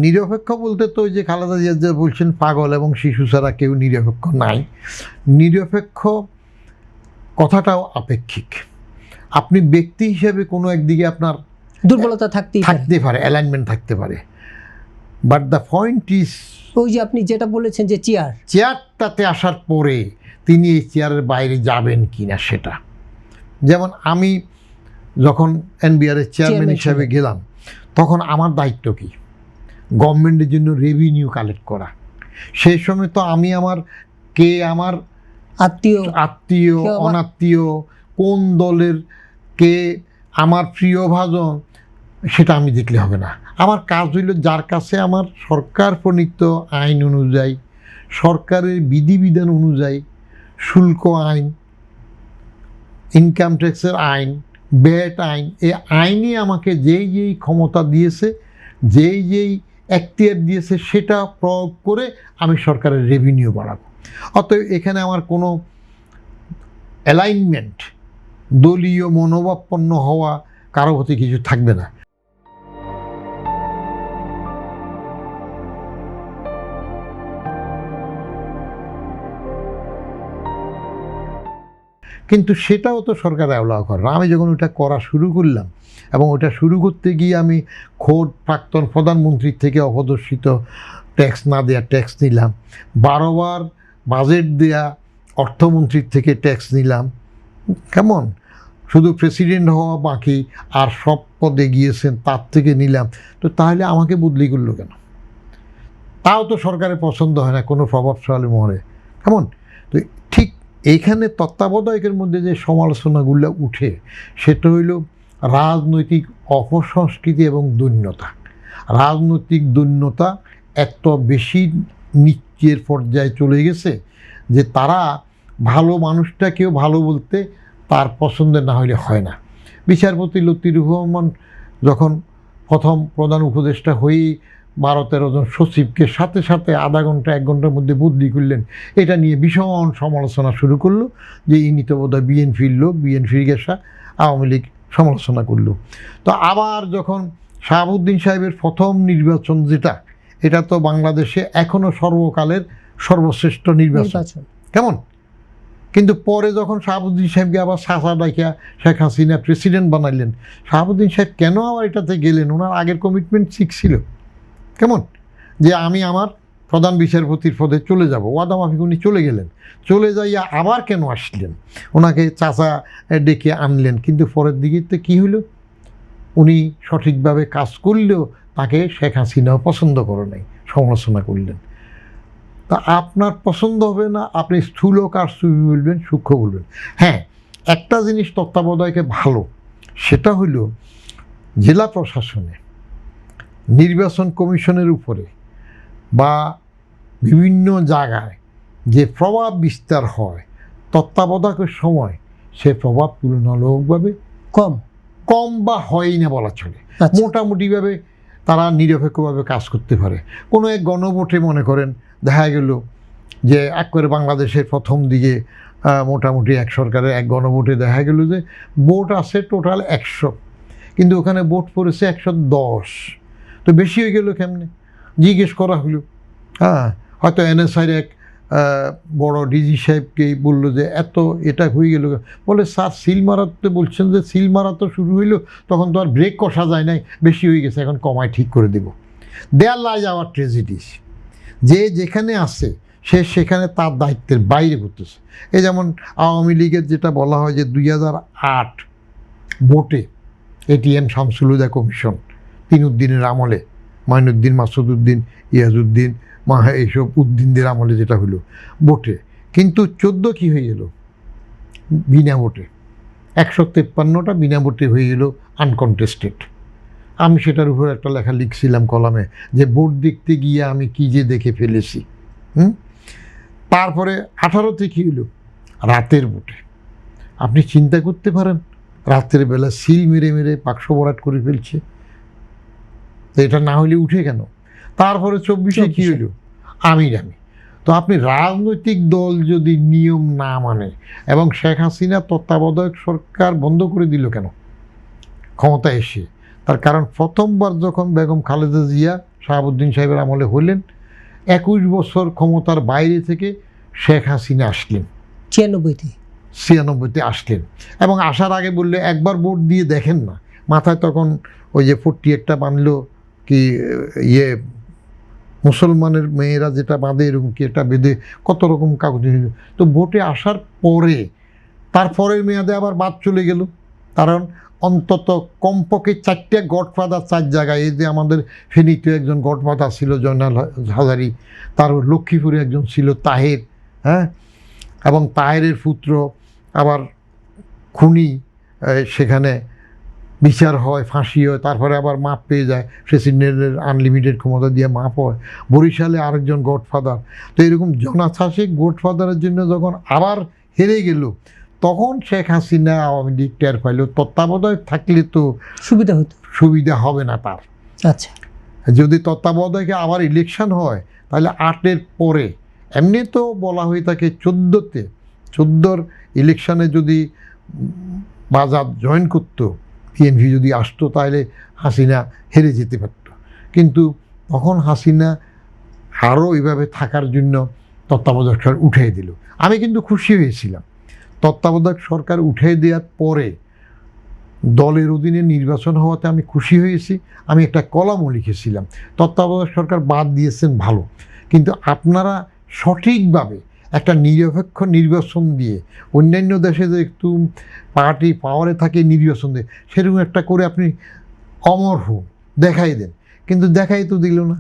নিরপেক্ষ বলতে তো ওই যে খালেদা জিয়া যে বলছেন পাগল এবং শিশু ছাড়া কেউ নিরপেক্ষ নাই। নিরপেক্ষ কথাটাও আপেক্ষিক। আপনি ব্যক্তি হিসেবে কোনো একদিকে আপনার দুর্বলতা থাকতে পারে, অ্যালাইনমেন্ট থাকতে পারে, বাট দ্য পয়েন্ট ইজ ওই যে আপনি যেটা বলেছেন যে চেয়ারটাতে আসার পরে তিনি এই চেয়ারের বাইরে যাবেন কিনা সেটা। যেমন আমি যখন এনবিআরের চেয়ারম্যান হিসাবে গেলাম তখন আমার দায়িত্ব কি? গভর্নমেন্টের জন্য রেভিনিউ কালেক্ট করা। সেই সময় তো আমি আমার আত্মীয় অনাত্মীয়, কোন দলের কে আমার প্রিয়ভাজন, সেটা আমি দেখলে হবে না। আমার কাজ হইল যার কাছে আমার সরকার প্রণীত আইন অনুযায়ী, সরকারের বিধিবিধান অনুযায়ী, শুল্ক আইন, ইনকাম ট্যাক্সের আইন, ব্যাট আইন, এই আইনে আমাকে যেই ক্ষমতা দিয়েছে, যেই এখতিয়ার দিয়েছে, সেটা প্রয়োগ করে আমি সরকারের রেভিনিউ বাড়াবো। অতএব এখানে আমার কোনো অ্যালাইনমেন্ট, দলীয় মনোভাবাপন্ন হওয়া কারো প্রতি কিছু থাকবে না। কিন্তু সেটাও তো সরকার অ্যালাউ করে না। আমি যখন ওটা করা শুরু করলাম এবং ওটা শুরু করতে গিয়ে আমি খোদ প্রাক্তন প্রধানমন্ত্রীর থেকে অপদর্শিত ট্যাক্স না দেওয়া ট্যাক্স নিলাম, 12 বার বাজেট দেয়া অর্থমন্ত্রীর থেকে ট্যাক্স নিলাম। কেমন, শুধু প্রেসিডেন্ট হওয়া বাকি, আর সব পদে গিয়েছেন তার থেকে নিলাম। তো তাহলে আমাকে বদলি করলো কেন? তাও তো সরকারের পছন্দ হয় না কোনো প্রভাবশালী মহলে। কেমন, তো ঠিক এইখানে তত্ত্বাবধায়কের মধ্যে যে সমালোচনাগুলো উঠে সেটা হইল রাজনৈতিক অপসংস্কৃতি এবং দৈন্যতা। রাজনৈতিক দৈন্যতা এত বেশি নিচের পর্যায়ে চলে গেছে যে তারা ভালো মানুষটাকেও ভালো বলতে তার পছন্দের না হইলে হয় না। বিচারপতি লতিফুর রহমান যখন প্রথম প্রধান উপদেষ্টা হয়েই 12-13 জন সচিবকে সাথে সাথে আধা ঘন্টা 1 ঘন্টার মধ্যে বদলি করলেন, এটা নিয়ে ভীষণ সমালোচনা শুরু করলো যে ইনি তো বোধহয় বিএনপির লোক, বিএনপির গেসা, আওয়ামী লীগ সমালোচনা করলো। তো আবার যখন শাহাবুদ্দিন সাহেবের প্রথম নির্বাচন যেটা, এটা তো বাংলাদেশে এখনও সর্বকালের সর্বশ্রেষ্ঠ নির্বাচন। কেমন, কিন্তু পরে যখন শাহাবুদ্দিন সাহেবকে আবার সাসা ডাইকা শেখ হাসিনা প্রেসিডেন্ট বানাইলেন, শাহাবুদ্দিন সাহেব কেন আবার এটাতে গেলেন? ওনার আগের কমিটমেন্ট ঠিক ছিল। কেমন, যে আমি আমার প্রধান বিচারপতির পদে চলে যাব, ওয়াদা মাফিক উনি চলে গেলেন। চলে যাইয়া আবার কেন আসলেন? ওনাকে চাচা ডেকে আনলেন, কিন্তু পরের দিকে তো কী হইল? উনি সঠিকভাবে কাজ করলেও তাকে শেখ হাসিনাও পছন্দ করে নাই, সমালোচনা করলেন। তা আপনার পছন্দ হবে না, আপনি স্থূল কারচুপি বলবেন, সূক্ষ্ম বলবেন। হ্যাঁ, একটা জিনিস তত্ত্বাবধায়কে ভালো, সেটা হইল জেলা প্রশাসনে, নির্বাচন কমিশনের উপরে বা বিভিন্ন জায়গায় যে প্রভাব বিস্তার হয় তত্ত্বাবধায়কের সময়, সে প্রভাব তুলনামূলকভাবে কম বা হয়ই না বলা চলে। মোটামুটিভাবে তারা নিরপেক্ষভাবে কাজ করতে পারে। কোনো এক গণভোটে মনে করেন দেখা গেল যে একবারে বাংলাদেশের প্রথম দিকে মোটামুটি এক সরকারের এক গণভোটে দেখা গেল যে ভোট আছে টোটাল 100, কিন্তু ওখানে ভোট পড়েছে 110। তো বেশি হয়ে গেল কেমনে? জিজ্ঞেস করা হলো। হয়তো এনএসআইয়ের এক বড় ডিজি সাহেবকেই বললো যে এত এটা হয়ে গেল। বলে স্যার সিল মারাতে বলছেন যে সিল মারা তো শুরু হইলো, তখন তো আর ব্রেক কষা যায় নাই, বেশি হয়ে গেছে, এখন কমায় ঠিক করে দেব। দেয়ার লাইজ আওয়ার ট্রেজেডিস। যে যেখানে আছে সে সেখানে তার দায়িত্বের বাইরে করতেছে। এই যেমন আওয়ামী লীগের যেটা বলা হয় যে 2008 ভোটে এটিএম শামসুল হুদা কমিশন 3 উদ্দিনের আমলে, মাইনুদ্দিন, মাসুদউদ্দিন, ইয়াজউদ্দিন, এইসব উদ্দিনদের আমলে যেটা হলো ভোটে, কিন্তু 14 কী হয়ে গেল? বিনা ভোটে 153টা বিনা ভোটে হয়ে গেল আনকনটেস্টেড। আমি সেটার উপর একটা লেখা লিখছিলাম কলামে যে ভোট দেখতে গিয়ে আমি কি যে দেখে ফেলেছি। তারপরে 18তে কী হলো? রাতের ভোটে। আপনি চিন্তা করতে পারেন, রাতের বেলা সিল মেরে মেরে বাক্স ভরাট করে ফেলছে, তো এটা না হলে উঠে কেন? তারপরে 24-এ কী হইল? আমি তো আপনি রাজনৈতিক দল যদি নিয়ম না মানে, এবং শেখ হাসিনা তত্ত্বাবধায়ক সরকার বন্ধ করে দিল কেন ক্ষমতা এসে? তার কারণ প্রথমবার যখন বেগম খালেদা জিয়া শাহাবুদ্দিন সাহেবের আমলে হলেন। 21 বছর ক্ষমতার বাইরে থেকে শেখ হাসিনা আসলেন, 96-তে 96-তে আসলেন। এবং আসার আগে বললে একবার ভোট দিয়ে দেখেন না, মাথায় তখন ওই যে 48টা বাঁধলো কি ইয়ে মুসলমানের মেয়েরা যেটা বাঁধে এরকম কি একটা বেঁধে কত রকম কাগজ। তো ভোটে আসার পরে তারপরের মেয়াদে আবার বাদ চলে গেল, কারণ অন্তত কমপক্ষে 4টে গডফাদার 4 জায়গায়। এই যে আমাদের ফেনীতে একজন গডফাদার ছিল জয়নাল হাজারি, তার লক্ষ্মীপুরে একজন ছিল তাহের, হ্যাঁ, এবং তাহেরের পুত্র আবার খুনি, সেখানে বিচার হয়, ফাঁসি হয়, তারপরে আবার মাপ পেয়ে যায়, প্রেসিডেন্টের আনলিমিটেড ক্ষমতা দিয়ে মাপ হয়। বরিশালে আরেকজন গডফাদার। তো এরকম জনাশাসিক গডফাদারের জন্য যখন আবার হেরে গেল, তখন শেখ হাসিনা আওয়ামী লীগ টের পাইল তত্ত্বাবধায়ক থাকলে তো সুবিধা হতো। সুবিধা হবে না তার। আচ্ছা, যদি তত্ত্বাবধায়কে আবার ইলেকশন হয় তাহলে 8-এর পরে, এমনি তো বলা হয়ে থাকে 14-র ইলেকশনে যদি বাজার জয়েন করতো, বিএনপি যদি আসতো, তাহলে হাসিনা হেরে যেতে পারত। কিন্তু তখন হাসিনা আরও এইভাবে থাকার জন্য তত্ত্বাবধায়ক সরকার উঠিয়ে দিল। আমি কিন্তু খুশি হয়েছিলাম। তত্ত্বাবধায়ক সরকার উঠিয়ে দেওয়ার পরে দলের অধীনে নির্বাচন হওয়াতে আমি খুশি হয়েছি। আমি একটা কলামও লিখেছিলাম, তত্ত্বাবধায়ক সরকার বাদ দিয়েছেন ভালো, কিন্তু আপনারা সঠিকভাবে একটা নিরপেক্ষ নির্বাচন দিয়ে, অন্যান্য দেশে যে একটু পার্টি পাওয়ারে থাকে নির্বাচন দিয়ে, সেরকম একটা করে আপনি অমর হন, দেখাই দেন। কিন্তু দেখাই তো দিল না।